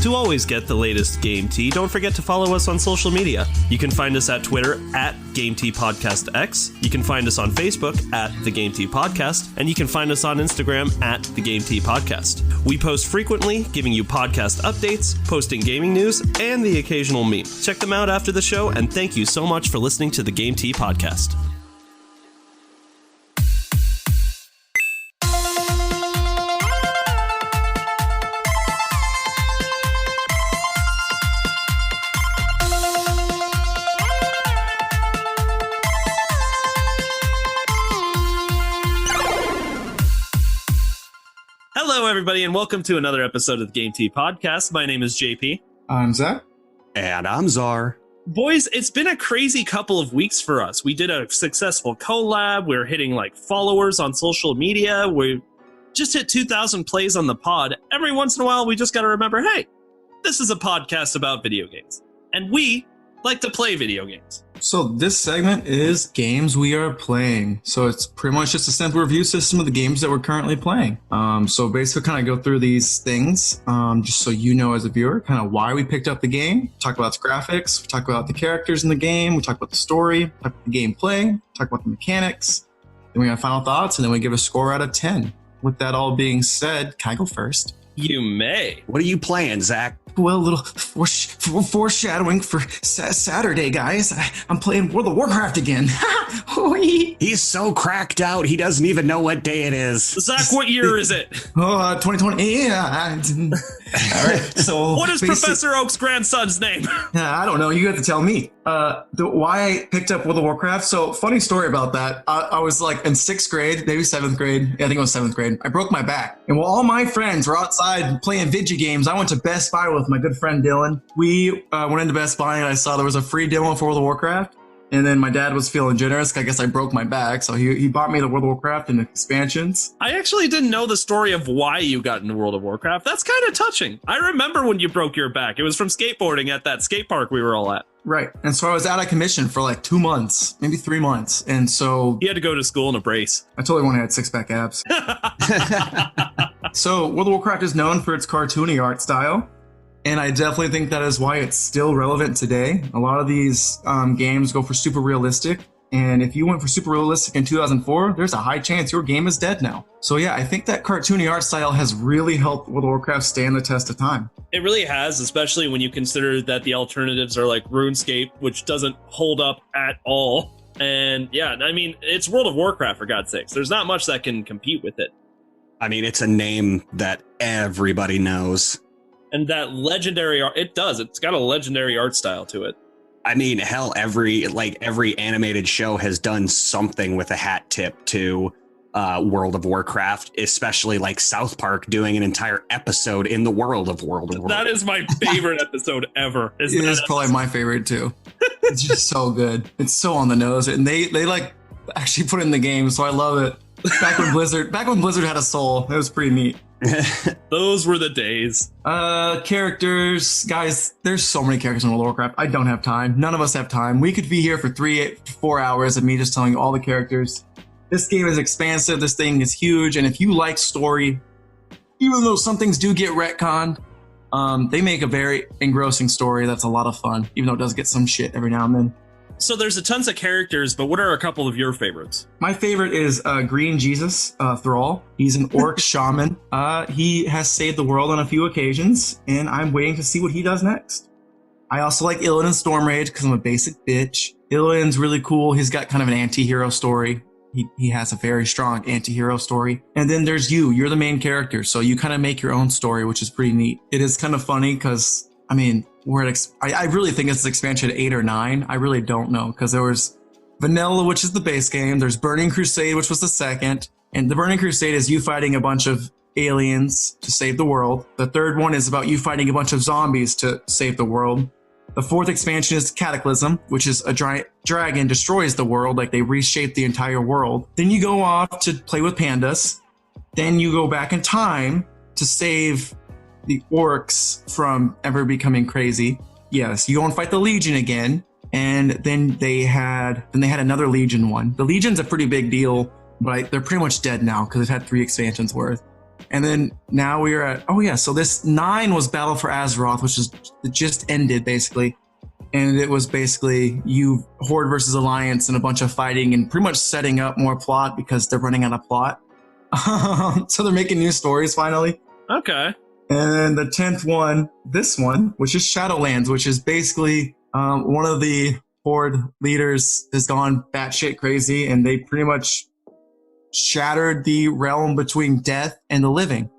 To always get the latest Game Tea, don't forget to follow us on social media. You can find us at Twitter at Game Tea Podcast X. You can find us on Facebook at The Game Tea Podcast, and you can find us on Instagram at The Game Tea Podcast. We post frequently, giving you podcast updates, posting gaming news, and the occasional meme. Check them out after the show, and thank you so much for listening to The Game Tea Podcast. Hello, everybody, and welcome to another episode of the Game Tea Podcast. My name is JP. I'm Zach. And I'm Czar. Boys, it's been a crazy couple of weeks for us. We did a successful collab. We're hitting followers on social media. We just hit 2,000 plays on the pod. Every once in a while, we just got to remember, hey, this is a podcast about video games. And we like to play video games. So this segment is games we are playing. So it's pretty much just a simple review system of the games that we're currently playing. So basically kind of go through these things, just so you know as a viewer, kind of why we picked up the game, talk about its graphics, we talk about the characters in the game, we talk about the story, talk about the gameplay, talk about the mechanics, then we got final thoughts, and then we give a score out of 10. With that all being said, can I go first? You may. What are you playing, Zach? Well, a little foreshadowing for Saturday, guys. I'm playing World of Warcraft again. He's so cracked out, he doesn't even know what day it is. Zach, what year is it? 2020. Yeah. All right. So, what is Professor Oak's grandson's name? I don't know. You have to tell me. Why I picked up World of Warcraft. So, funny story about that. I was in 6th grade, maybe 7th grade. Yeah, I think it was 7th grade. I broke my back. And while all my friends were outside playing video games, I went to Best Buy with my good friend Dylan. We went into Best Buy and I saw there was a free demo for World of Warcraft. And then my dad was feeling generous. I guess I broke my back. So he bought me the World of Warcraft and the expansions. I actually didn't know the story of why you got into World of Warcraft. That's kind of touching. I remember when you broke your back. It was from skateboarding at that skate park we were all at. Right. And so I was out of commission for 2 months, maybe 3 months. And so you had to go to school in a brace. I totally wanted to have 6-pack abs. So World of Warcraft is known for its cartoony art style. And I definitely think that is why it's still relevant today. A lot of these games go for super realistic. And if you went for super realistic in 2004, there's a high chance your game is dead now. So yeah, I think that cartoony art style has really helped World of Warcraft stand the test of time. It really has, especially when you consider that the alternatives are like RuneScape, which doesn't hold up at all. And yeah, I mean, it's World of Warcraft, for God's sakes. There's not much that can compete with it. I mean, it's a name that everybody knows. And that legendary art, it does. It's got a legendary art style to it. I mean, hell, every animated show has done something with a hat tip to World of Warcraft, especially South Park doing an entire episode in the world of World of Warcraft. That is my favorite episode ever. It is probably my favorite too. It's just so good. It's so on the nose, and they actually put it in the game, so I love it. Back when Blizzard had a soul, it was pretty neat. Those were the days. Characters, guys, there's so many characters in World of Warcraft. I don't have time. None of us have time. We could be here for 3 to 4 hours of me just telling you all the characters. This game is expansive. This thing is huge. And if you like story, even though some things do get retconned, they make a very engrossing story that's a lot of fun, even though it does get some shit every now and then. So there's a tons of characters, but what are a couple of your favorites? My favorite is Green Jesus, Thrall. He's an orc shaman. He has saved the world on a few occasions, and I'm waiting to see what he does next. I also like Illidan and Stormrage because I'm a basic bitch. Illidan's really cool. He's got kind of an anti-hero story. He has a very strong anti-hero story. And then there's you. You're the main character, so you kind of make your own story, which is pretty neat. It is kind of funny because, I mean, I really think it's expansion 8 or 9. I really don't know, because there was Vanilla, which is the base game. There's Burning Crusade, which was the second. And the Burning Crusade is you fighting a bunch of aliens to save the world. The third one is about you fighting a bunch of zombies to save the world. The fourth expansion is Cataclysm, which is a giant dragon destroys the world, like they reshape the entire world. Then you go off to play with pandas. Then you go back in time to save the orcs from ever becoming crazy. Yes, you go and fight the Legion again. And then they had another Legion one. The Legion's a pretty big deal, but they're pretty much dead now because it had 3 expansions worth. And then now we are at, so this 9 was Battle for Azeroth, which just ended basically. And it was basically you Horde versus Alliance and a bunch of fighting and pretty much setting up more plot because they're running out of plot. So they're making new stories finally. Okay. And the 10th one, this one, which is Shadowlands, which is basically one of the Horde leaders has gone batshit crazy and they pretty much shattered the realm between death and the living.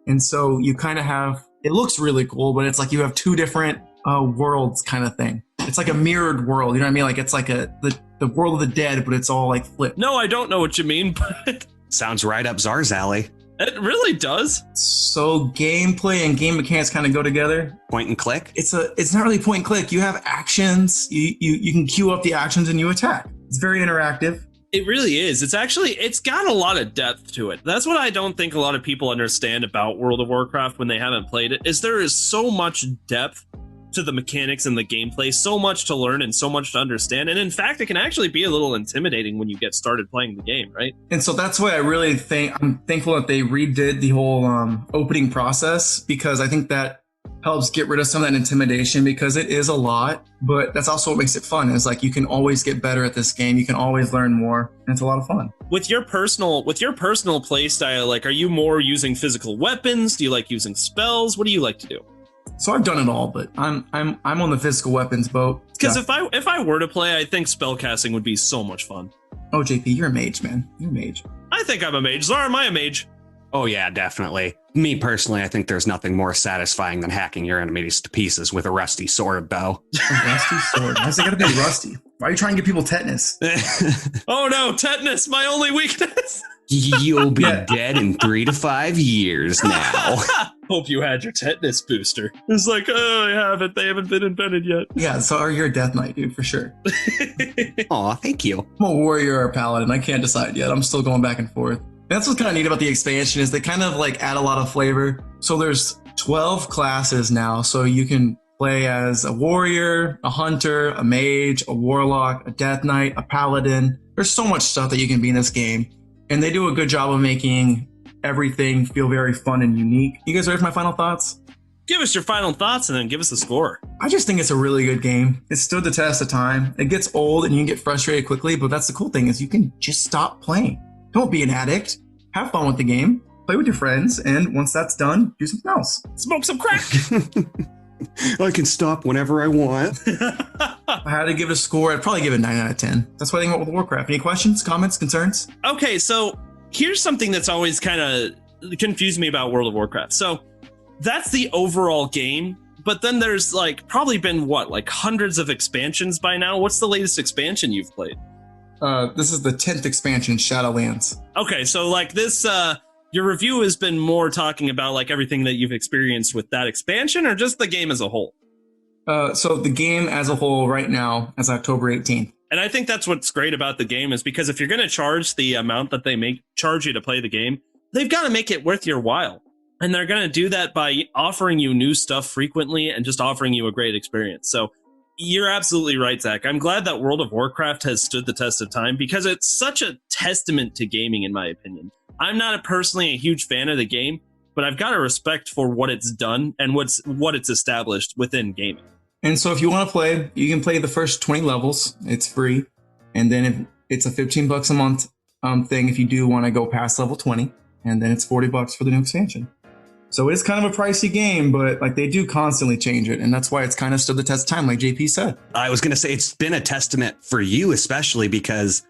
And so you kind of have, it looks really cool, but it's like you have two different worlds kind of thing. It's like a mirrored world, you know what I mean? Like it's like the world of the dead, but it's all like flipped. No, I don't know what you mean, but Sounds right up Czar's alley. It really does. So gameplay and game mechanics kind of go together. Point and click. It's not really point and click. You have actions. You can queue up the actions and you attack. It's very interactive. It really is. It's got a lot of depth to it. That's what I don't think a lot of people understand about World of Warcraft when they haven't played it, is there is so much depth to the mechanics and the gameplay, so much to learn and so much to understand. And in fact, it can actually be a little intimidating when you get started playing the game, right? And so that's why I'm thankful that they redid the whole opening process, because I think that helps get rid of some of that intimidation, because it is a lot, but that's also what makes it fun. Is like you can always get better at this game. You can always learn more, and it's a lot of fun. With your personal play style, like, are you more using physical weapons? Do you like using spells? What do you like to do? So I've done it all, but I'm on the physical weapons boat. Because if I were to play, I think spellcasting would be so much fun. Oh, JP, you're a mage, man. You're a mage. I think I'm a mage. Zara, am I a mage? Oh yeah, definitely. Me personally, I think there's nothing more satisfying than hacking your enemies to pieces with a rusty sword, though. A rusty sword? Why's it gotta be rusty? Why are you trying to give people tetanus? Oh no, tetanus, my only weakness. You'll be dead in 3 to 5 years now. Hope you had your tetanus booster. It's like, oh, I haven't. They haven't been invented yet. Yeah, so you're a death knight, dude, for sure. Aw, thank you. I'm a warrior or a paladin. I can't decide yet. I'm still going back and forth. That's what's kind of neat about the expansion, is they kind of like add a lot of flavor. So there's 12 classes now. So you can play as a warrior, a hunter, a mage, a warlock, a death knight, a paladin. There's so much stuff that you can be in this game. And they do a good job of making everything feel very fun and unique. You guys ready for my final thoughts? Give us your final thoughts and then give us a score. I just think it's a really good game. It stood the test of time. It gets old and you can get frustrated quickly, but that's the cool thing, is you can just stop playing. Don't be an addict. Have fun with the game. Play with your friends, and once that's done, do something else. Smoke some crack. I can stop whenever I want. If I had to give it a score, I'd probably give it 9 out of 10. That's what I think about World of Warcraft. Any questions, comments, concerns? Okay, so here's something that's always kind of confused me about World of Warcraft. So that's the overall game, but then there's like probably been hundreds of expansions by now. What's the latest expansion you've played? This is the 10th expansion, Shadowlands. Okay, so like this, your review has been more talking about like everything that you've experienced with that expansion, or just the game as a whole? So the game as a whole right now is October 18th. And I think that's what's great about the game, is because if you're going to charge the amount that they charge you to play the game, they've got to make it worth your while. And they're going to do that by offering you new stuff frequently and just offering you a great experience. So you're absolutely right, Zach. I'm glad that World of Warcraft has stood the test of time, because it's such a testament to gaming, in my opinion. I'm not personally a huge fan of the game, but I've got a respect for what it's done and what it's established within gaming. And so if you want to play, you can play the first 20 levels. It's free. And then it's a $15 a month thing if you do want to go past level 20. And then it's $40 for the new expansion. So it's kind of a pricey game, but like they do constantly change it. And that's why it's kind of stood the test of time, like JP said. I was going to say, it's been a testament for you, especially because,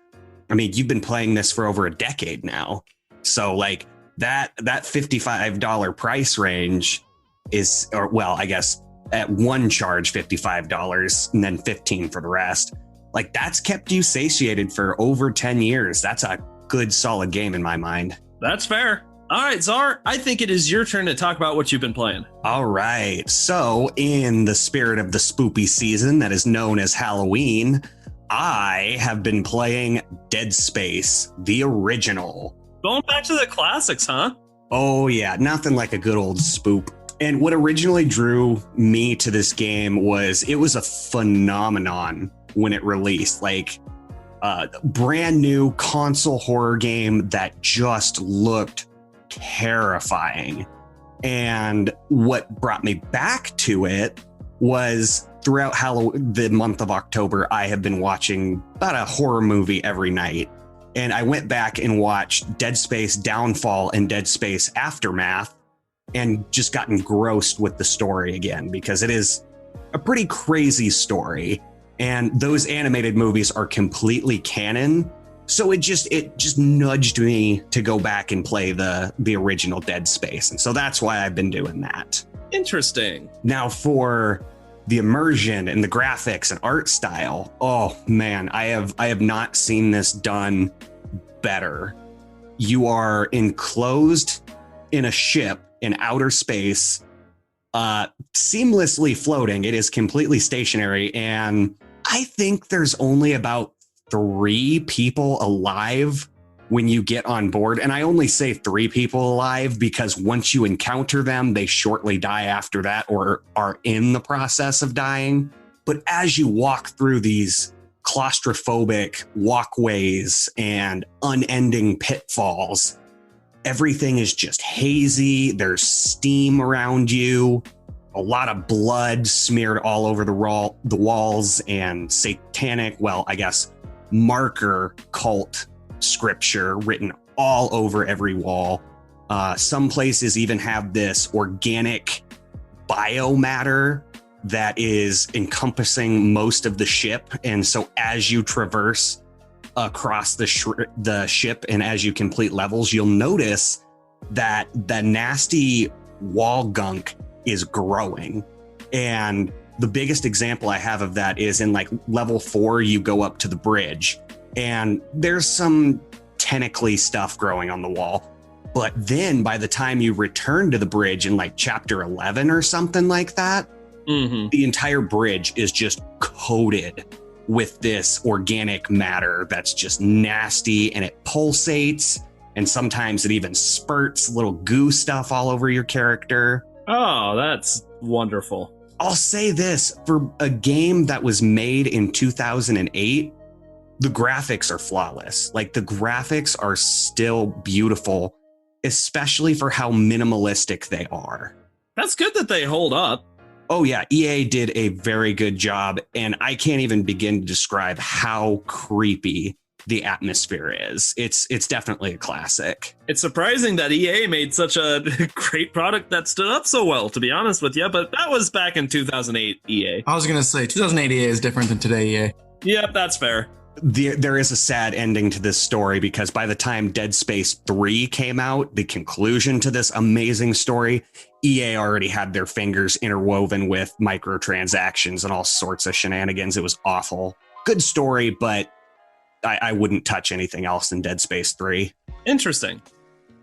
I mean, you've been playing this for over a decade now. So like that $55 price range is, or well, I guess at one charge, $55 and then $15 for the rest. Like that's kept you satiated for over 10 years. That's a good, solid game in my mind. That's fair. All right, Czar, I think it is your turn to talk about what you've been playing. All right. So in the spirit of the spoopy season that is known as Halloween, I have been playing Dead Space, the original. Going back to the classics, huh? Oh, yeah. Nothing like a good old spoop. And what originally drew me to this game was it was a phenomenon when it released. Like a brand new console horror game that just looked terrifying. And what brought me back to it was throughout the month of October, I have been watching about a horror movie every night. And I went back and watched Dead Space Downfall and Dead Space Aftermath and just got engrossed with the story again, because it is a pretty crazy story. And those animated movies are completely canon. So it just nudged me to go back and play the original Dead Space. And so that's why I've been doing that. Interesting. Now for the immersion and the graphics and art style, oh man, I have not seen this done better. You are enclosed in a ship in outer space, seamlessly floating. It is completely stationary, and I think there's only about 3 people alive when you get on board. And I only say 3 people alive because once you encounter them, they shortly die after that or are in the process of dying. But as you walk through these claustrophobic walkways and unending pitfalls, everything is just hazy. There's steam around you, a lot of blood smeared all over the walls, and satanic, well, I guess, marker cult scripture written all over every wall. Some places even have this organic biomatter that is encompassing most of the ship. And so as you traverse across the ship and as you complete levels, you'll notice that the nasty wall gunk is growing. And the biggest example I have of that is in like level 4, you go up to the bridge and there's some tentacly stuff growing on the wall. But then by the time you return to the bridge in like chapter 11 or something like that, the entire bridge is just coated with this organic matter that's just nasty, and it pulsates, and sometimes it even spurts little goo stuff all over your character. Oh, that's wonderful. I'll say this, for a game that was made in 2008, the graphics are flawless. Like, the graphics are still beautiful, especially for how minimalistic they are. That's good that they hold up. Oh yeah, EA did a very good job, and I can't even begin to describe how creepy the atmosphere is. It's definitely a classic. It's surprising that EA made such a great product that stood up so well, to be honest with you, but that was back in 2008 EA. I was going to say 2008 EA is different than today EA. Yep, that's fair. There is a sad ending to this story, because by the time Dead Space 3 came out, the conclusion to this amazing story, EA already had their fingers interwoven with microtransactions and all sorts of shenanigans. It was awful. Good story, but I wouldn't touch anything else in Dead Space 3. Interesting.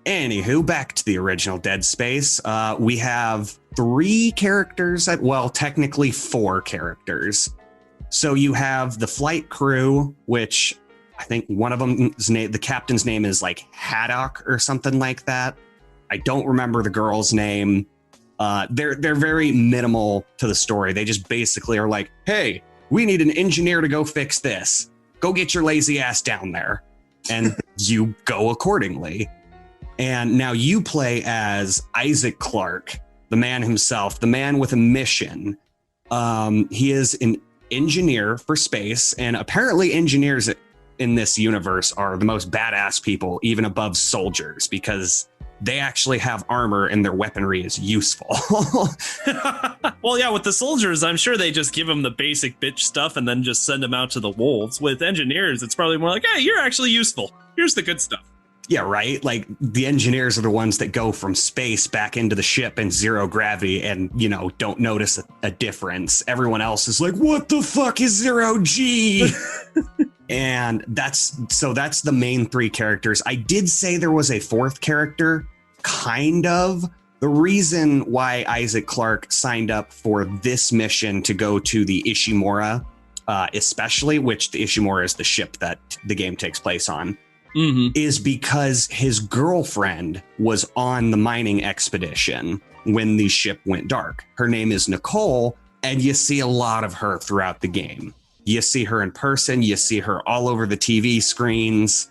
Anywho, back to the original Dead Space. We have 3 characters, well, technically 4 characters. So you have the flight crew, which I think one of them's name, the captain's name is like Haddock or something like that. I don't remember the girl's name. They're very minimal to the story. They just basically are like, hey, we need an engineer to go fix this. Go get your lazy ass down there. And you go accordingly. And now you play as Isaac Clarke, the man himself, the man with a mission. He is an engineer for space, and apparently engineers in this universe are the most badass people, even above soldiers, because they actually have armor and their weaponry is useful. Well, yeah, with the soldiers, I'm sure they just give them the basic bitch stuff and then just send them out to the wolves. With engineers, it's probably more like, hey, you're actually useful. Here's the good stuff. Yeah, right? Like, the engineers are the ones that go from space back into the ship in 0 gravity and, you know, don't notice a difference. Everyone else is like, what the fuck is 0G? And that's the main 3 characters. I did say there was a 4th character, kind of. The reason why Isaac Clarke signed up for this mission to go to the Ishimura, especially, which the Ishimura is the ship that the game takes place on, is because his girlfriend was on the mining expedition when the ship went dark. Her name is Nicole, and you see a lot of her throughout the game. You see her in person, you see her all over the TV screens.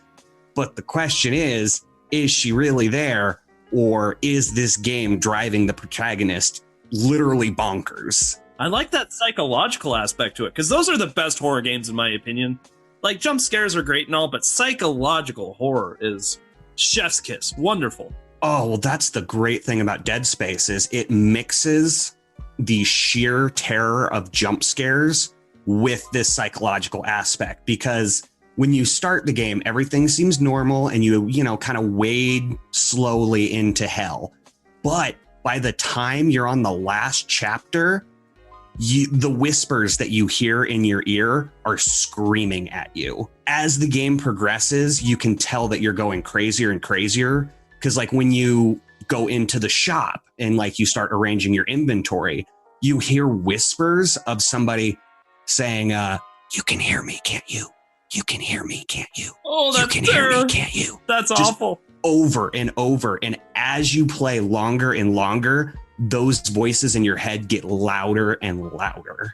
But the question is she really there, or is this game driving the protagonist literally bonkers? I like that psychological aspect to it, because those are the best horror games in my opinion. Like, jump scares are great and all, but psychological horror is chef's kiss. Wonderful. Oh, well, that's the great thing about Dead Space is it mixes the sheer terror of jump scares with this psychological aspect, because when you start the game, everything seems normal and you kind of wade slowly into hell. But by the time you're on the last chapter, the whispers that you hear in your ear are screaming at you. As the game progresses, you can tell that you're going crazier and crazier. Because like when you go into the shop and like you start arranging your inventory, you hear whispers of somebody saying, you can hear me, can't you? You can hear me, can't you? Oh, that's You can hear me, can't you? That's Just awful. Over and over. And as you play longer and longer, those voices in your head get louder and louder.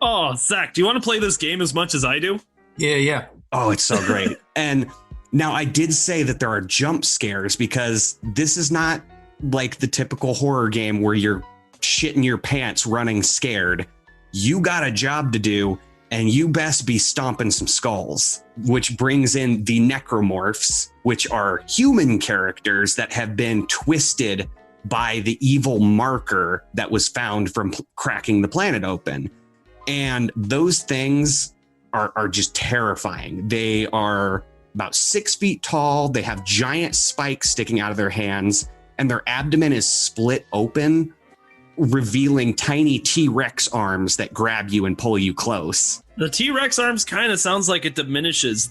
Oh, Zach, do you want to play this game as much as I do? Yeah. Oh, it's so great. And now I did say that there are jump scares because this is not like the typical horror game where you're shitting your pants running scared. You got a job to do and you best be stomping some skulls, which brings in the necromorphs, which are human characters that have been twisted by the evil marker that was found from cracking the planet open. And those things are just terrifying. They are about 6 feet tall. They have giant spikes sticking out of their hands, and their abdomen is split open, revealing tiny T-Rex arms that grab you and pull you close. The T-Rex arms kind of sounds like it diminishes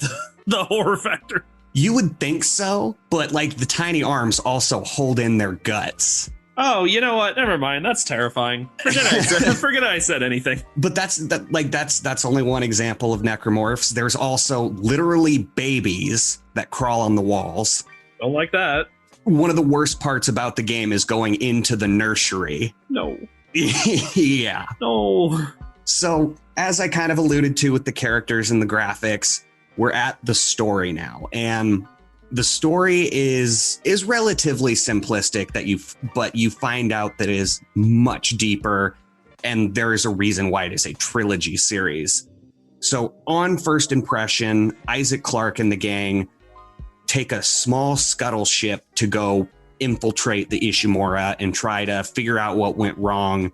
the horror factor. You would think so, but like the tiny arms also hold in their guts. Oh, you know what? Never mind. That's terrifying. Forget I said anything. But that's only one example of necromorphs. There's also literally babies that crawl on the walls. Don't like that. One of the worst parts about the game is going into the nursery. No. Yeah. No. So, as I kind of alluded to with the characters and the graphics, we're at the story now. And the story is relatively simplistic but you find out that it is much deeper, and there is a reason why it is a trilogy series. So on first impression, Isaac Clarke and the gang take a small scuttle ship to go infiltrate the Ishimura and try to figure out what went wrong,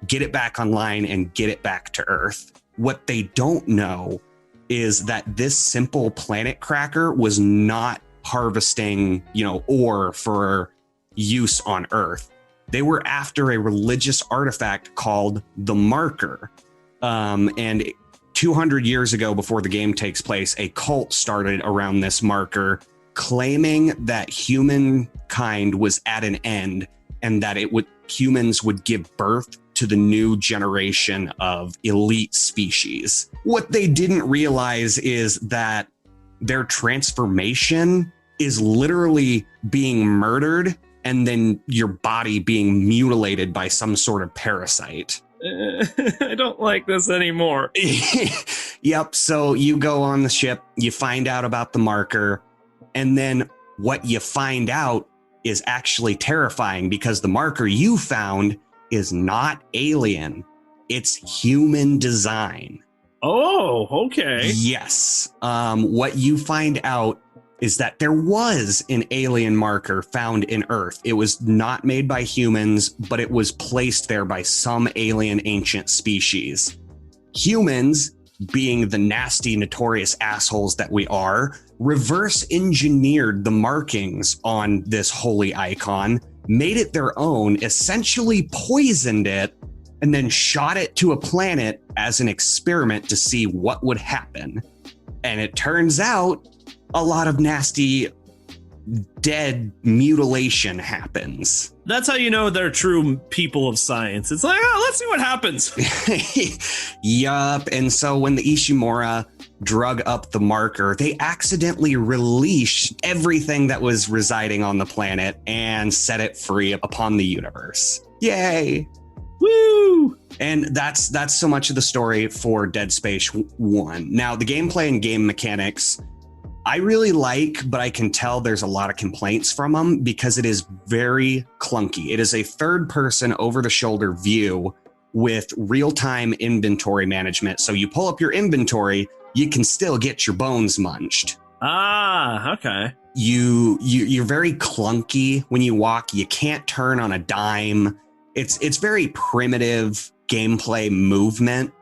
get it back online, and get it back to Earth. What they don't know is that this simple planet cracker was not harvesting, ore for use on Earth. They were after a religious artifact called the Marker. And 200 years ago, before the game takes place, a cult started around this marker, claiming that humankind was at an end and that humans would give birth to the new generation of elite species. What they didn't realize is that their transformation is literally being murdered and then your body being mutilated by some sort of parasite. I don't like this anymore. Yep. So you go on the ship, you find out about the marker, and then what you find out is actually terrifying because the marker you found is not alien. It's human design. Oh, okay. Yes. What you find out is that there was an alien marker found in Earth. It was not made by humans, but it was placed there by some alien ancient species. Humans, being the nasty, notorious assholes that we are, reverse engineered the markings on this holy icon, made it their own, essentially poisoned it, and then shot it to a planet as an experiment to see what would happen. And it turns out a lot of nasty dead mutilation happens. That's how you know they're true people of science. It's like, oh, let's see what happens. Yup. And so when the Ishimura drug up the marker, they accidentally released everything that was residing on the planet and set it free upon the universe. Yay. Woo! And that's so much of the story for Dead Space 1. Now, the gameplay and game mechanics I really like, but I can tell there's a lot of complaints from them because it is very clunky. It is a third-person over-the-shoulder view with real-time inventory management. So you pull up your inventory, you can still get your bones munched. Ah, okay. You're very clunky when you walk. You can't turn on a dime. It's very primitive gameplay movement,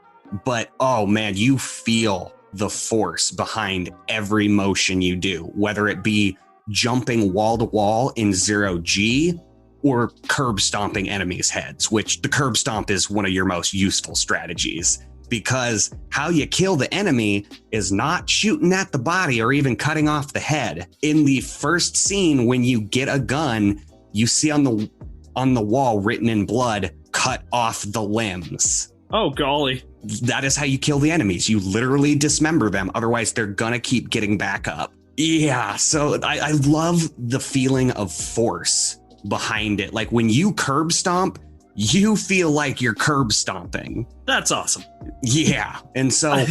but oh man, you feel the force behind every motion you do, whether it be jumping wall to wall in 0G or curb stomping enemies' heads, which the curb stomp is one of your most useful strategies, because how you kill the enemy is not shooting at the body or even cutting off the head. In the first scene, when you get a gun, you see on the wall written in blood, cut off the limbs. Oh, golly. That is how you kill the enemies. You literally dismember them. Otherwise, they're gonna keep getting back up. Yeah, so I love the feeling of force behind it. Like when you curb stomp, you feel like you're curb stomping. That's awesome. Yeah, and so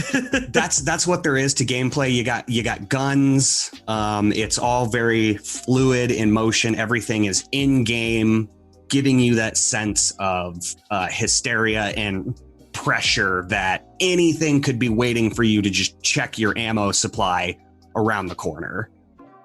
that's what there is to gameplay. You got guns. It's all very fluid in motion. Everything is in game, giving you that sense of hysteria and pressure that anything could be waiting for you to just check your ammo supply around the corner.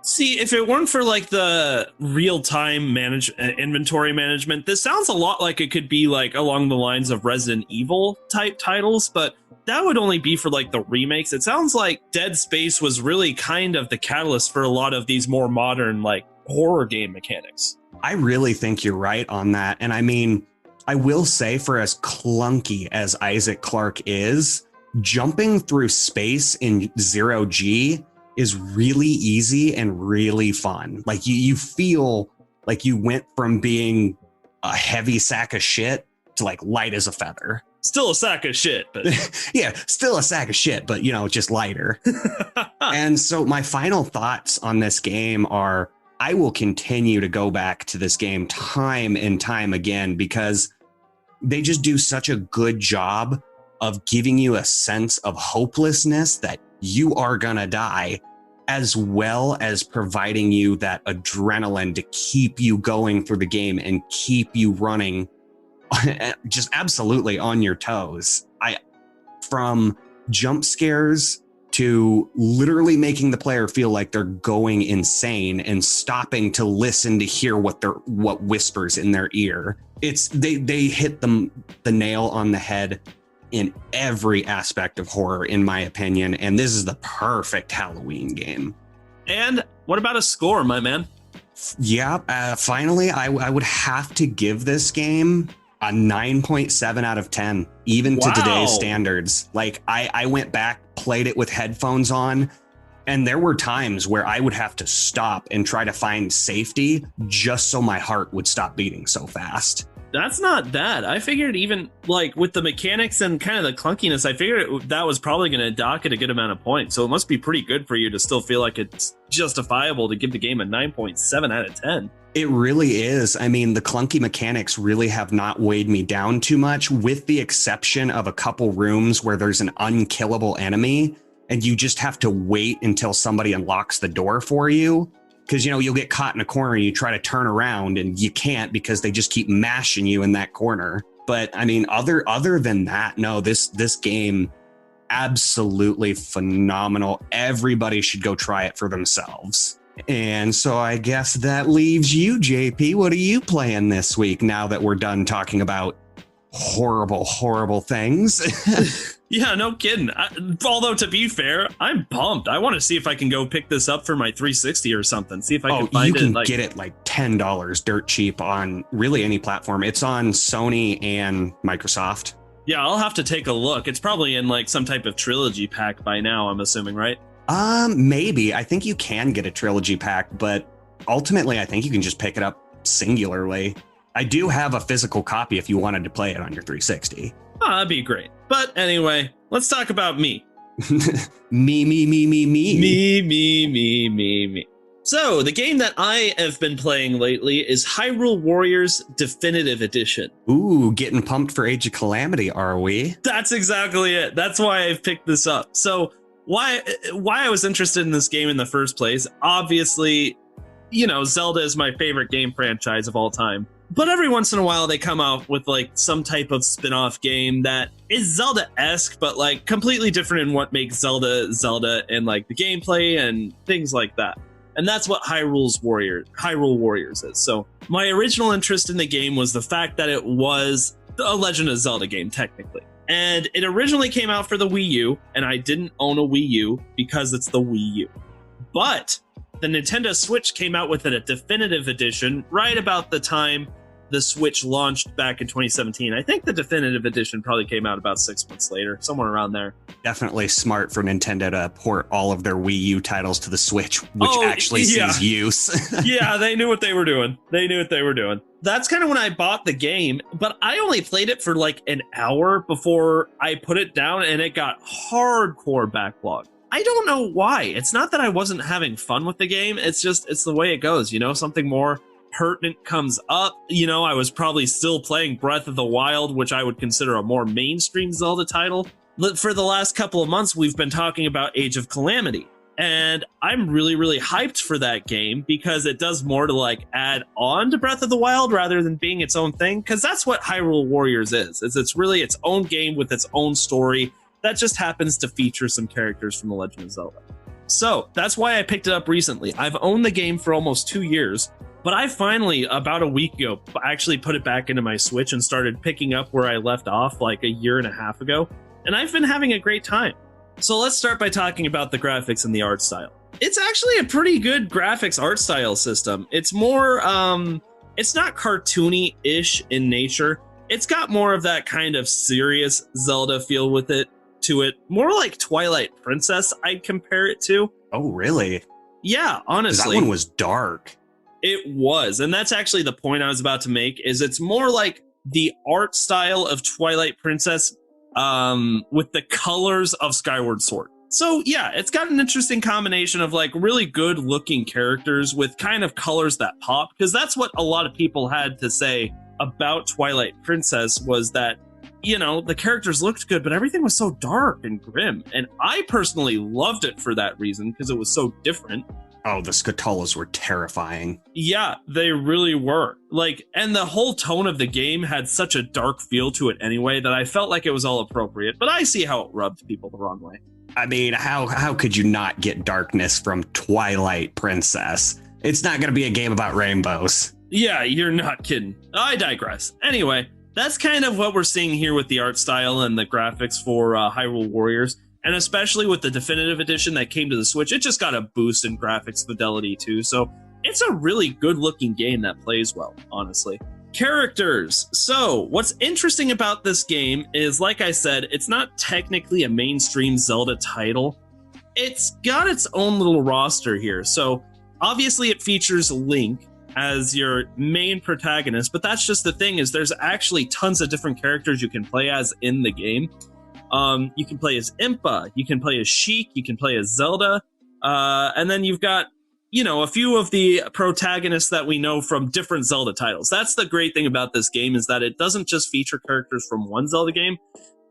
See, if it weren't for like the real-time inventory management, this sounds a lot like it could be like along the lines of Resident Evil type titles, but that would only be for like the remakes. It sounds like Dead Space was really kind of the catalyst for a lot of these more modern like horror game mechanics. I really think you're right on that. And I mean, I will say, for as clunky as Isaac Clarke is, jumping through space in 0G is really easy and really fun. Like you feel like you went from being a heavy sack of shit to like light as a feather. Still a sack of shit, but yeah, still a sack of shit, but you know, just lighter. And so my final thoughts on this game are, I will continue to go back to this game time and time again because they just do such a good job of giving you a sense of hopelessness that you are gonna die, as well as providing you that adrenaline to keep you going through the game and keep you running just absolutely on your toes. From jump scares to literally making the player feel like they're going insane and stopping to listen to hear what whispers in their ear. They hit the nail on the head in every aspect of horror, in my opinion, and this is the perfect Halloween game. And what about a score, my man? Yeah, finally, I would have to give this game a 9.7 out of 10, even to today's standards. Like, I went back, played it with headphones on, and there were times where I would have to stop and try to find safety just so my heart would stop beating so fast. That's not bad. I figured even like with the mechanics and kind of the clunkiness, I figured that was probably going to dock it a good amount of points. So it must be pretty good for you to still feel like it's justifiable to give the game a 9.7 out of 10. It really is. I mean, the clunky mechanics really have not weighed me down too much, with the exception of a couple rooms where there's an unkillable enemy and you just have to wait until somebody unlocks the door for you. Because, you know, you'll get caught in a corner and you try to turn around and you can't because they just keep mashing you in that corner. But I mean, other than that, no, this game, absolutely phenomenal. Everybody should go try it for themselves. And so I guess that leaves you, JP. What are you playing this week now that we're done talking about horrible, horrible things? Yeah, no kidding. Although, to be fair, I'm pumped. I want to see if I can go pick this up for my 360 or something. See if I can find it. You can get it like $10 dirt cheap on really any platform. It's on Sony and Microsoft. Yeah, I'll have to take a look. It's probably in like some type of trilogy pack by now, I'm assuming, right? Maybe. I think you can get a trilogy pack, but ultimately I think you can just pick it up singularly. I do have a physical copy if you wanted to play it on your 360. Oh, that'd be great. But anyway, let's talk about me. Me. Me. So, the game that I have been playing lately is Hyrule Warriors Definitive Edition. Ooh, getting pumped for Age of Calamity, are we? That's exactly it. That's why I've picked this up. So, why I was interested in this game in the first place. Obviously, Zelda is my favorite game franchise of all time. But every once in a while, they come out with like some type of spin-off game that is Zelda-esque, but like completely different in what makes Zelda Zelda and like the gameplay and things like that. And that's what Hyrule Warriors is. So my original interest in the game was the fact that it was a Legend of Zelda game, technically. And it originally came out for the Wii U, and I didn't own a Wii U because it's the Wii U. But the Nintendo Switch came out with a definitive edition right about the time the Switch launched back in 2017. I think the definitive edition probably came out about 6 months later, somewhere around there. Definitely smart for Nintendo to port all of their Wii U titles to the Switch, which actually sees use. Yeah, they knew what they were doing. That's kind of when I bought the game, but I only played it for like an hour before I put it down, and it got hardcore backlog. I don't know why. It's not that I wasn't having fun with the game. It's the way it goes, something more pertinent comes up. I was probably still playing Breath of the Wild, which I would consider a more mainstream Zelda title. For the last couple of months, we've been talking about Age of Calamity. And I'm really, really hyped for that game because it does more to like add on to Breath of the Wild rather than being its own thing. Because that's what Hyrule Warriors is. It's really its own game with its own story that just happens to feature some characters from The Legend of Zelda. So that's why I picked it up recently. I've owned the game for almost 2 years, but I finally, about a week ago, actually put it back into my Switch and started picking up where I left off like a year and a half ago. And I've been having a great time. So let's start by talking about the graphics and the art style. It's actually a pretty good graphics art style system. It's more, it's not cartoony-ish in nature. It's got more of that kind of serious Zelda feel to it. More like Twilight Princess, I'd compare it to. Oh, really? Yeah, honestly. That one was dark. It was. And that's actually the point I was about to make, is it's more like the art style of Twilight Princess with the colors of Skyward Sword. So yeah, it's got an interesting combination of like really good looking characters with kind of colors that pop, because that's what a lot of people had to say about Twilight Princess was that, the characters looked good, but everything was so dark and grim. And I personally loved it for that reason, because it was so different. Oh, the Scatolas were terrifying. Yeah, they really were. And the whole tone of the game had such a dark feel to it anyway that I felt like it was all appropriate. But I see how it rubbed people the wrong way. I mean, how could you not get darkness from Twilight Princess? It's not going to be a game about rainbows. Yeah, you're not kidding. I digress. Anyway, that's kind of what we're seeing here with the art style and the graphics for Hyrule Warriors. And especially with the definitive edition that came to the Switch, it just got a boost in graphics fidelity too. So it's a really good looking game that plays well, honestly. Characters. So what's interesting about this game is, like I said, it's not technically a mainstream Zelda title. It's got its own little roster here. So obviously it features Link as your main protagonist, but that's just the thing, is there's actually tons of different characters you can play as in the game. You can play as Impa, you can play as Sheik, you can play as Zelda, and then you've got, a few of the protagonists that we know from different Zelda titles. That's the great thing about this game, is that it doesn't just feature characters from one Zelda game.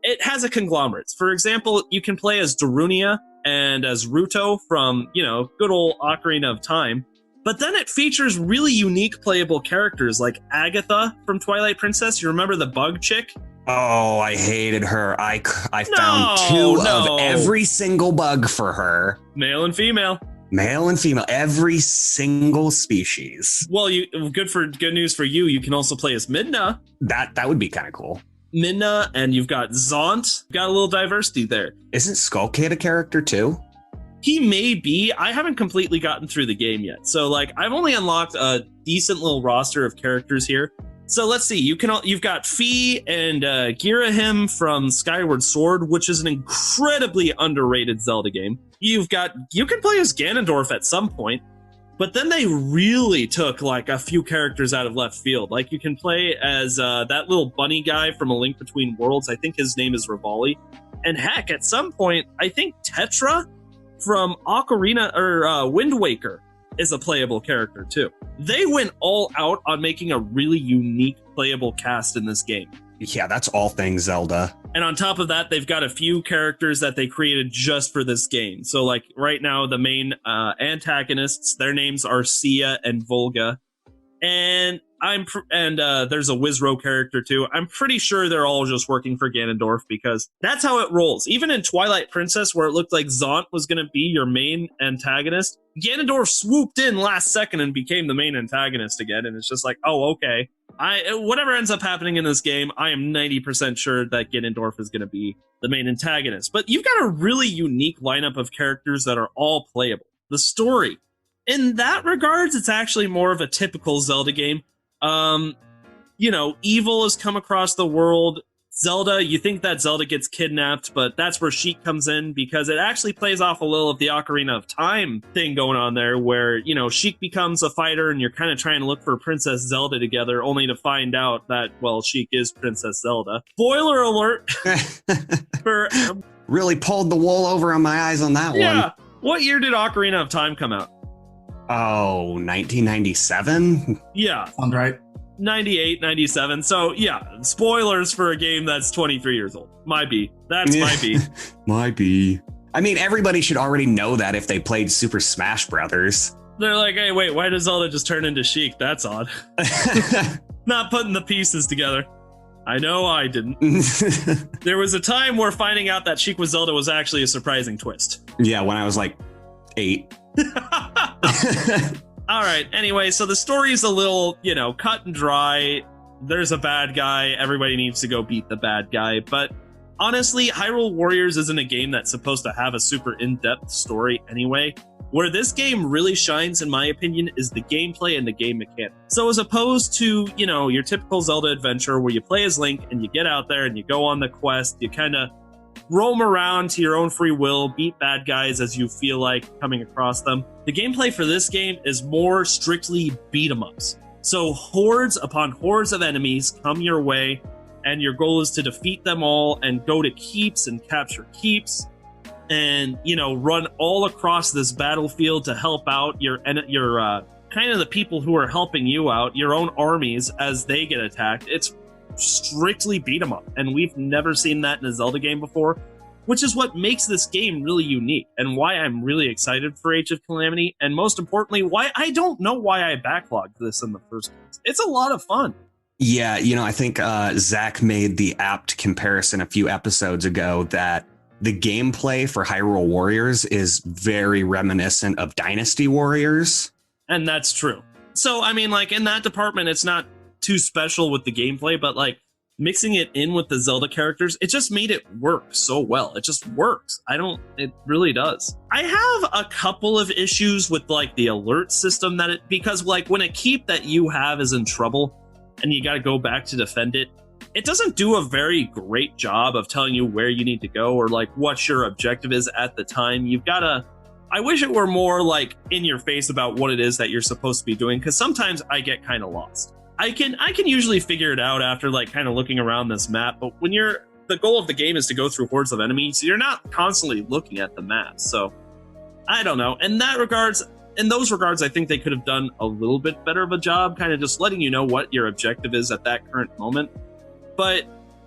It has a conglomerate. For example, you can play as Darunia and as Ruto from, good old Ocarina of Time. But then it features really unique playable characters like Agatha from Twilight Princess. You remember the bug chick? Oh, I hated her. I found two of every single bug for her. Male and female. Male and female, every single species. Well, good news for you. You can also play as Midna. That would be kind of cool. Midna, and you've got Zaunt. Got a little diversity there. Isn't Skullkid a character too? He may be. I haven't completely gotten through the game yet. So I've only unlocked a decent little roster of characters here. So let's see. You've got Fi and Girahim from Skyward Sword, which is an incredibly underrated Zelda game. You can play as Ganondorf at some point, but then they really took a few characters out of left field. You can play as that little bunny guy from A Link Between Worlds. I think his name is Rivali. And heck, at some point, I think Tetra from Ocarina or Wind Waker is a playable character too. They went all out on making a really unique playable cast in this game. Yeah, that's all things Zelda. And on top of that, they've got a few characters that they created just for this game. So like right now, the main antagonists, their names are Sia and Volga. And there's a Wizro character too. I'm pretty sure they're all just working for Ganondorf because that's how it rolls. Even in Twilight Princess, where it looked like Zant was going to be your main antagonist, Ganondorf swooped in last second and became the main antagonist again. And it's just like, oh, okay. Whatever ends up happening in this game, I am 90% sure that Ganondorf is going to be the main antagonist. But you've got a really unique lineup of characters that are all playable. The story, in that regards, it's actually more of a typical Zelda game. Evil has come across the world. Zelda, you think that Zelda gets kidnapped, but that's where Sheik comes in because it actually plays off a little of the Ocarina of Time thing going on there where, Sheik becomes a fighter and you're kind of trying to look for Princess Zelda together only to find out that, well, Sheik is Princess Zelda. Spoiler alert! Really pulled the wool over on my eyes on that one. Yeah. What year did Ocarina of Time come out? Oh, 1997? Yeah. Sounds right. 98, 97. So, yeah, spoilers for a game that's 23 years old. Might be. That's might be. Might be. I mean, everybody should already know that if they played Super Smash Brothers. They're like, hey, wait, why does Zelda just turn into Sheik? That's odd. Not putting the pieces together. I know I didn't. There was a time where finding out that Sheik was Zelda was actually a surprising twist. Yeah, when I was like 8. All right. Anyway, so the story's a little, cut and dry. There's a bad guy. Everybody needs to go beat the bad guy. But honestly, Hyrule Warriors isn't a game that's supposed to have a super in-depth story anyway. Where this game really shines, in my opinion, is the gameplay and the game mechanics. So as opposed to, your typical Zelda adventure where you play as Link and you get out there and you go on the quest, you kind of roam around to your own free will, beat bad guys as you feel like coming across them. The gameplay for this game is more strictly beat-em-ups. So hordes upon hordes of enemies come your way, and your goal is to defeat them all and go to keeps and capture keeps and, run all across this battlefield to help out your kind of the people who are helping you out, your own armies as they get attacked. It's strictly beat 'em up, and we've never seen that in a Zelda game before, which is what makes this game really unique and why I'm really excited for Age of Calamity, and most importantly, why I don't know why I backlogged this in the first place. It's a lot of fun. Yeah, I think Zach made the apt comparison a few episodes ago that the gameplay for Hyrule Warriors is very reminiscent of Dynasty Warriors. And that's true. So, I mean, like, in that department, it's not too special with the gameplay, but like mixing it in with the Zelda characters, it just made it work so well. It just works. It really does. I have a couple of issues with like the alert system because like when a keep that you have is in trouble and you got to go back to defend it, it doesn't do a very great job of telling you where you need to go or like what your objective is at the time. I wish it were more like in your face about what it is that you're supposed to be doing, because sometimes I get kind of lost. I can usually figure it out after like kind of looking around this map, but when the goal of the game is to go through hordes of enemies, so you're not constantly looking at the map. So I don't know. In those regards, I think they could have done a little bit better of a job, kind of just letting you know what your objective is at that current moment. But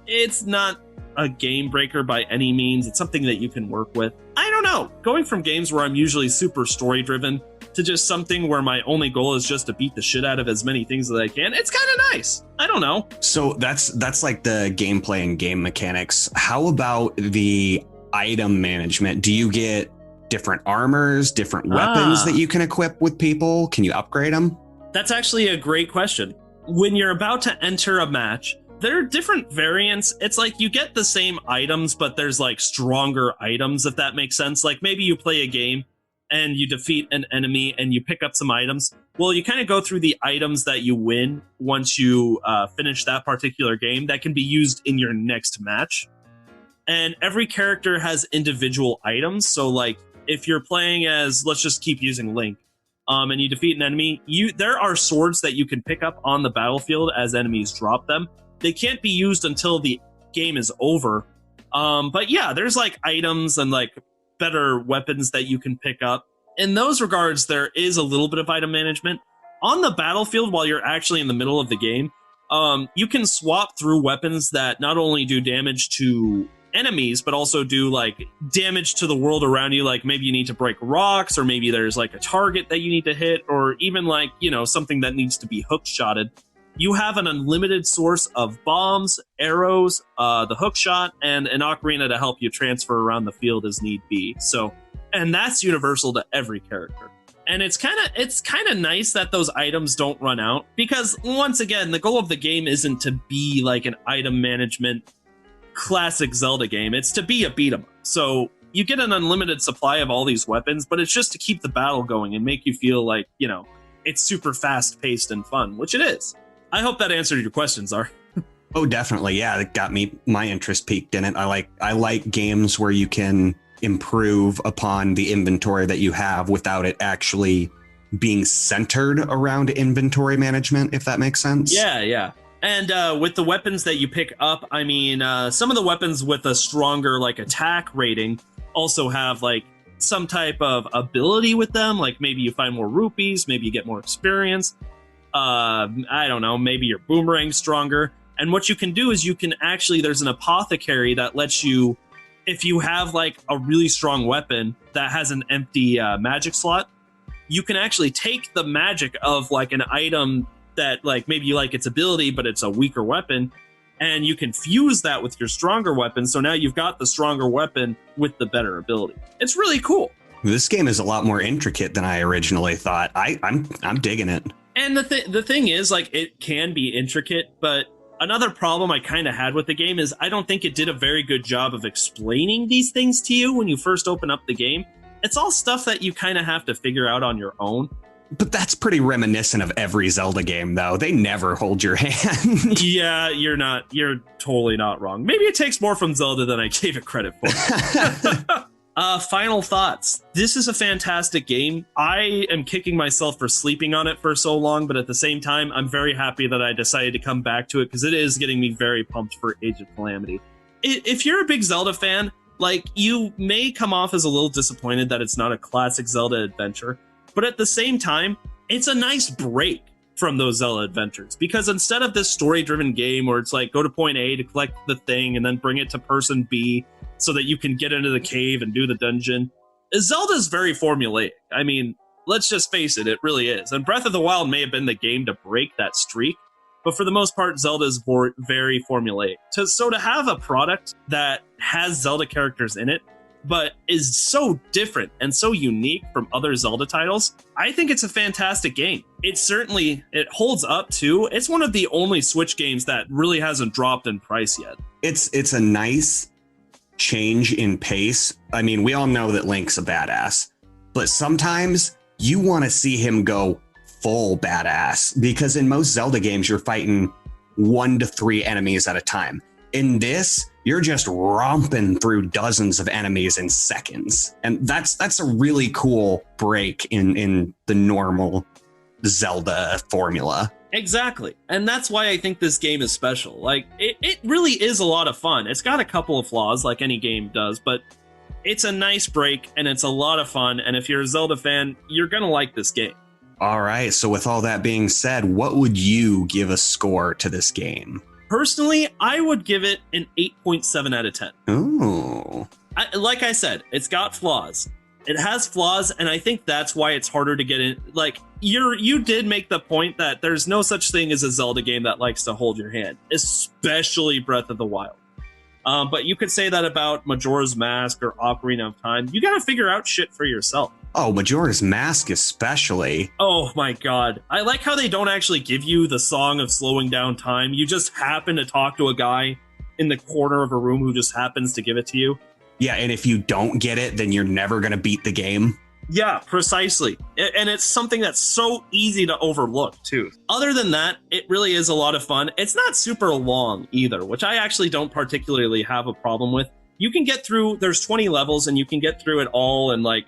it's not a game breaker by any means. It's something that you can work with. I don't know. Going from games where I'm usually super story driven to just something where my only goal is just to beat the shit out of as many things as I can, it's kind of nice. I don't know. So that's like the gameplay and game mechanics. How about the item management? Do you get different armors, different weapons that you can equip with people? Can you upgrade them? That's actually a great question. When you're about to enter a match, there are different variants. It's like you get the same items, but there's like stronger items, if that makes sense. Like maybe you play a game and you defeat an enemy and you pick up some items. Well, you kind of go through the items that you win once you finish that particular game that can be used in your next match. And every character has individual items. So like if you're playing as, let's just keep using Link, and you defeat an enemy, there are swords that you can pick up on the battlefield as enemies drop them. They can't be used until the game is over. But yeah, there's like items and like better weapons that you can pick up. In those regards, there is a little bit of item management. On the battlefield, while you're actually in the middle of the game, you can swap through weapons that not only do damage to enemies, but also do like damage to the world around you. Like maybe you need to break rocks, or maybe there's like a target that you need to hit, or even like, something that needs to be hook shotted. You have an unlimited source of bombs, arrows, the hook shot, and an ocarina to help you transfer around the field as need be. So, and that's universal to every character. And it's kind of nice that those items don't run out, because once again, the goal of the game isn't to be like an item management classic Zelda game. It's to be a beat 'em up. So you get an unlimited supply of all these weapons, but it's just to keep the battle going and make you feel like, it's super fast paced and fun, which it is. I hope that answered your question, Czar. Oh, definitely. Yeah, it got my interest peaked in it. I like games where you can improve upon the inventory that you have without it actually being centered around inventory management, if that makes sense. Yeah. And with the weapons that you pick up, I mean, some of the weapons with a stronger like attack rating also have like some type of ability with them. Like maybe you find more rupees, maybe you get more experience. I don't know, maybe your boomerang's stronger. And what you can do is there's an apothecary that lets you, if you have like a really strong weapon that has an empty magic slot, you can actually take the magic of like an item that like maybe you like its ability, but it's a weaker weapon, and you can fuse that with your stronger weapon. So now you've got the stronger weapon with the better ability. It's really cool. This game is a lot more intricate than I originally thought. I'm digging it. And the thing is, like, it can be intricate, but another problem I kind of had with the game is I don't think it did a very good job of explaining these things to you when you first open up the game. It's all stuff that you kind of have to figure out on your own. But that's pretty reminiscent of every Zelda game, though. They never hold your hand. Yeah, you're totally not wrong. Maybe it takes more from Zelda than I gave it credit for. Final thoughts. This is a fantastic game. I am kicking myself for sleeping on it for so long, but at the same time, I'm very happy that I decided to come back to it because it is getting me very pumped for Age of Calamity. If you're a big Zelda fan, like, you may come off as a little disappointed that it's not a classic Zelda adventure, but at the same time, it's a nice break from those Zelda adventures, because instead of this story-driven game where it's like go to point A to collect the thing and then bring it to person B so that you can get into the cave and do the dungeon, Zelda's very formulaic. I mean, let's just face it, it really is. And Breath of the Wild may have been the game to break that streak, but for the most part, Zelda's very formulaic. So to have a product that has Zelda characters in it, but is so different and so unique from other Zelda titles, I think it's a fantastic game. It holds up too. It's one of the only Switch games that really hasn't dropped in price yet. It's a nice change in pace. I mean, we all know that Link's a badass, but sometimes you want to see him go full badass, because in most Zelda games, you're fighting 1 to 3 enemies at a time. In this, you're just romping through dozens of enemies in seconds. And that's a really cool break in the normal Zelda formula. Exactly. And that's why I think this game is special. Like, it really is a lot of fun. It's got a couple of flaws like any game does, but it's a nice break and it's a lot of fun. And if you're a Zelda fan, you're going to like this game. All right. So with all that being said, what would you give a score to this game? Personally, I would give it an 8.7 out of 10. Ooh. Like I said, it's got flaws. It has flaws, and I think that's why it's harder to get in. Like, you did make the point that there's no such thing as a Zelda game that likes to hold your hand, especially Breath of the Wild. But you could say that about Majora's Mask or Ocarina of Time. You gotta figure out shit for yourself. Oh, Majora's Mask especially. Oh my god. I like how they don't actually give you the song of slowing down time. You just happen to talk to a guy in the corner of a room who just happens to give it to you. Yeah, and if you don't get it, then you're never going to beat the game. Yeah, precisely. And it's something that's so easy to overlook, too. Other than that, it really is a lot of fun. It's not super long either, which I actually don't particularly have a problem with. You can get through, there's 20 levels, and you can get through it all in like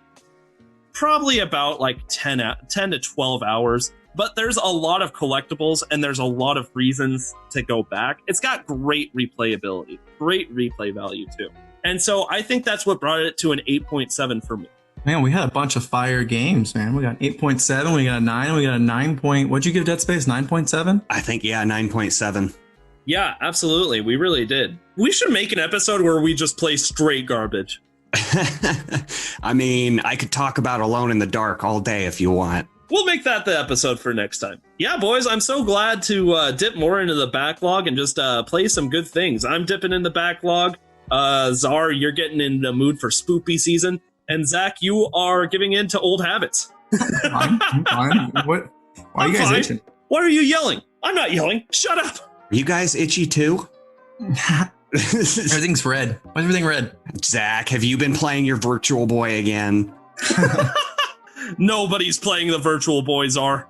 probably about like 10 to 12 hours. But there's a lot of collectibles, and there's a lot of reasons to go back. It's got great replayability, great replay value, too. And so I think that's what brought it to an 8.7 for me. Man, we had a bunch of fire games, man. We got 8.7, we got a 9, we got a 9 point. What'd you give Dead Space? 9.7? I think, yeah, 9.7. Yeah, absolutely. We really did. We should make an episode where we just play straight garbage. I mean, I could talk about Alone in the Dark all day if you want. We'll make that the episode for next time. Yeah, boys, I'm so glad to dip more into the backlog and just play some good things. I'm dipping in the backlog. Czar, you're getting in the mood for spoopy season. And Zach, you are giving in to old habits. I'm fine. What? Why are you guys itching? Why are you yelling? I'm not yelling. Shut up. Are you guys itchy too? Everything's red. Why is everything red? Zach, have you been playing your Virtual Boy again? Nobody's playing the Virtual Boy, Czar.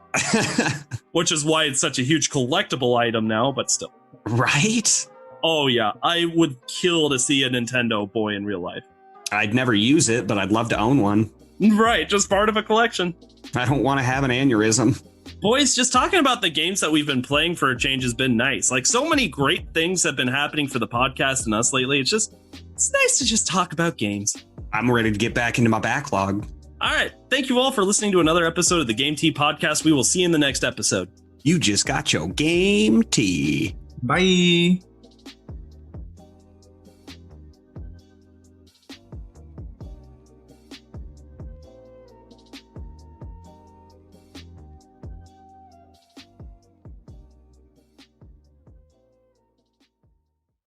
Which is why it's such a huge collectible item now, but still. Right? Oh, yeah. I would kill to see a Nintendo Boy in real life. I'd never use it, but I'd love to own one. Right, just part of a collection. I don't want to have an aneurysm. Boys, just talking about the games that we've been playing for a change has been nice. Like, so many great things have been happening for the podcast and us lately. It's nice to just talk about games. I'm ready to get back into my backlog. All right. Thank you all for listening to another episode of the Game Tea Podcast. We will see you in the next episode. You just got your Game Tea. Bye.